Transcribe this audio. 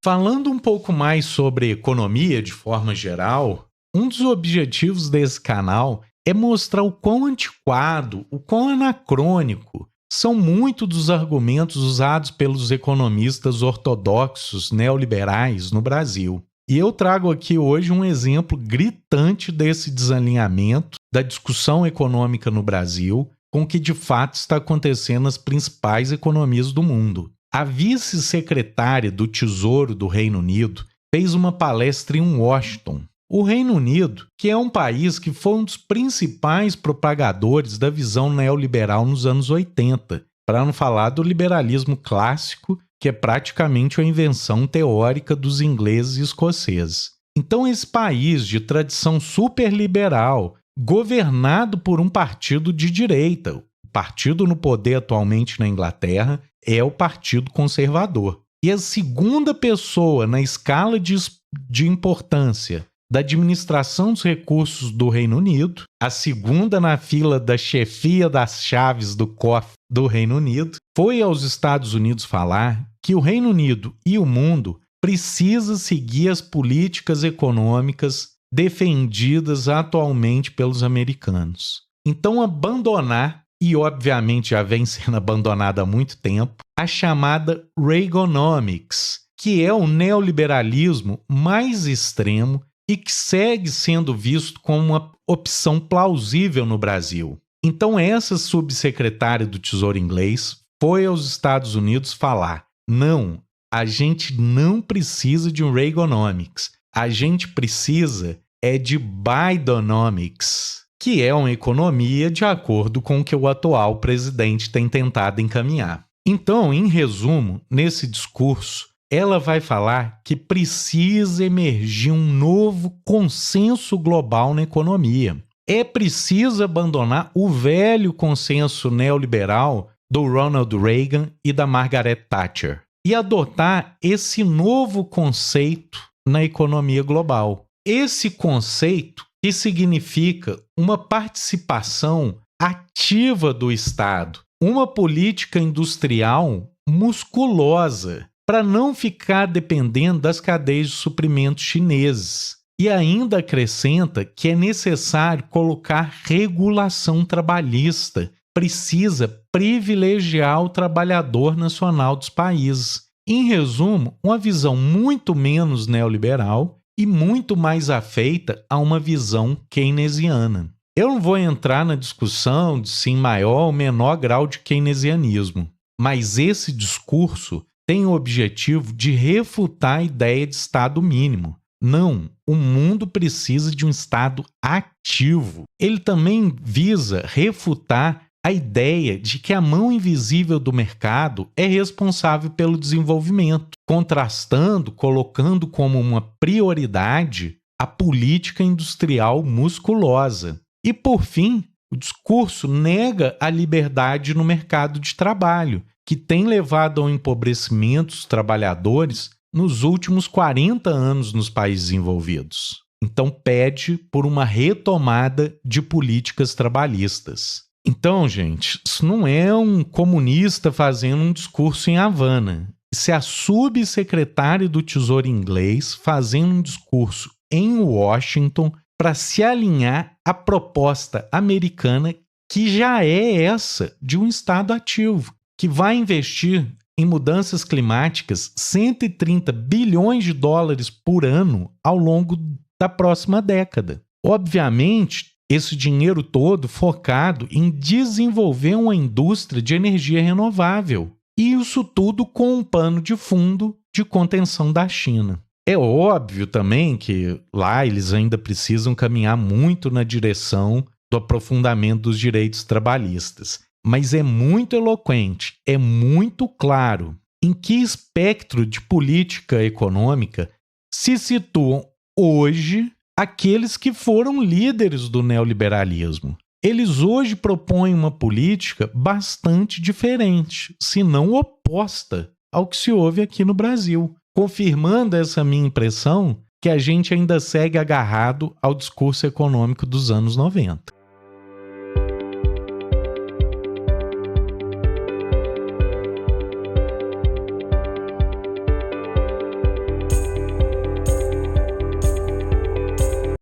Falando um pouco mais sobre economia de forma geral, um dos objetivos desse canal é mostrar o quão antiquado, o quão anacrônico são muitos dos argumentos usados pelos economistas ortodoxos neoliberais no Brasil. E eu trago aqui hoje um exemplo gritante desse desalinhamento da discussão econômica no Brasil com o que de fato está acontecendo nas principais economias do mundo. A vice-secretária do Tesouro do Reino Unido fez uma palestra em Washington. O Reino Unido, que é um país que foi um dos principais propagadores da visão neoliberal nos anos 80, para não falar do liberalismo clássico, que é praticamente a invenção teórica dos ingleses e escoceses. Então, esse país de tradição superliberal, governado por um partido de direita, o partido no poder atualmente na Inglaterra é o Partido Conservador. E a segunda pessoa na escala de importância da administração dos recursos do Reino Unido, a segunda na fila da chefia das chaves do cofre do Reino Unido, foi aos Estados Unidos falar que o Reino Unido e o mundo precisam seguir as políticas econômicas defendidas atualmente pelos americanos. Então, abandonar, e obviamente já vem sendo abandonada há muito tempo, a chamada Reaganomics, que é o neoliberalismo mais extremo e que segue sendo visto como uma opção plausível no Brasil. Então, essa subsecretária do Tesouro inglês foi aos Estados Unidos falar: não, a gente não precisa de um Reaganomics, a gente precisa de Bidenomics, que é uma economia de acordo com o que o atual presidente tem tentado encaminhar. Então, em resumo, nesse discurso, ela vai falar que precisa emergir um novo consenso global na economia. É preciso abandonar o velho consenso neoliberal do Ronald Reagan e da Margaret Thatcher e adotar esse novo conceito na economia global. Esse conceito que significa uma participação ativa do Estado, uma política industrial musculosa, para não ficar dependendo das cadeias de suprimentos chineses. E ainda acrescenta que é necessário colocar regulação trabalhista, precisa privilegiar o trabalhador nacional dos países. Em resumo, uma visão muito menos neoliberal e muito mais afeita a uma visão keynesiana. Eu não vou entrar na discussão de se em maior ou menor grau de keynesianismo, mas esse discurso tem o objetivo de refutar a ideia de Estado mínimo. Não, o mundo precisa de um Estado ativo. Ele também visa refutar a ideia de que a mão invisível do mercado é responsável pelo desenvolvimento, contrastando, colocando como uma prioridade a política industrial musculosa. E, por fim, o discurso nega a liberdade no mercado de trabalho, que tem levado ao empobrecimento dos trabalhadores nos últimos 40 anos nos países desenvolvidos. Então, pede por uma retomada de políticas trabalhistas. Então, gente, isso não é um comunista fazendo um discurso em Havana. Isso é a subsecretária do Tesouro inglês fazendo um discurso em Washington para se alinhar à proposta americana, que já é essa de um Estado ativo, que vai investir em mudanças climáticas 130 bilhões de dólares por ano ao longo da próxima década. Obviamente, esse dinheiro todo focado em desenvolver uma indústria de energia renovável. E isso tudo com um pano de fundo de contenção da China. É óbvio também que lá eles ainda precisam caminhar muito na direção do aprofundamento dos direitos trabalhistas. Mas é muito eloquente, é muito claro em que espectro de política econômica se situam hoje aqueles que foram líderes do neoliberalismo. Eles hoje propõem uma política bastante diferente, se não oposta ao que se ouve aqui no Brasil, confirmando essa minha impressão que a gente ainda segue agarrado ao discurso econômico dos anos 90.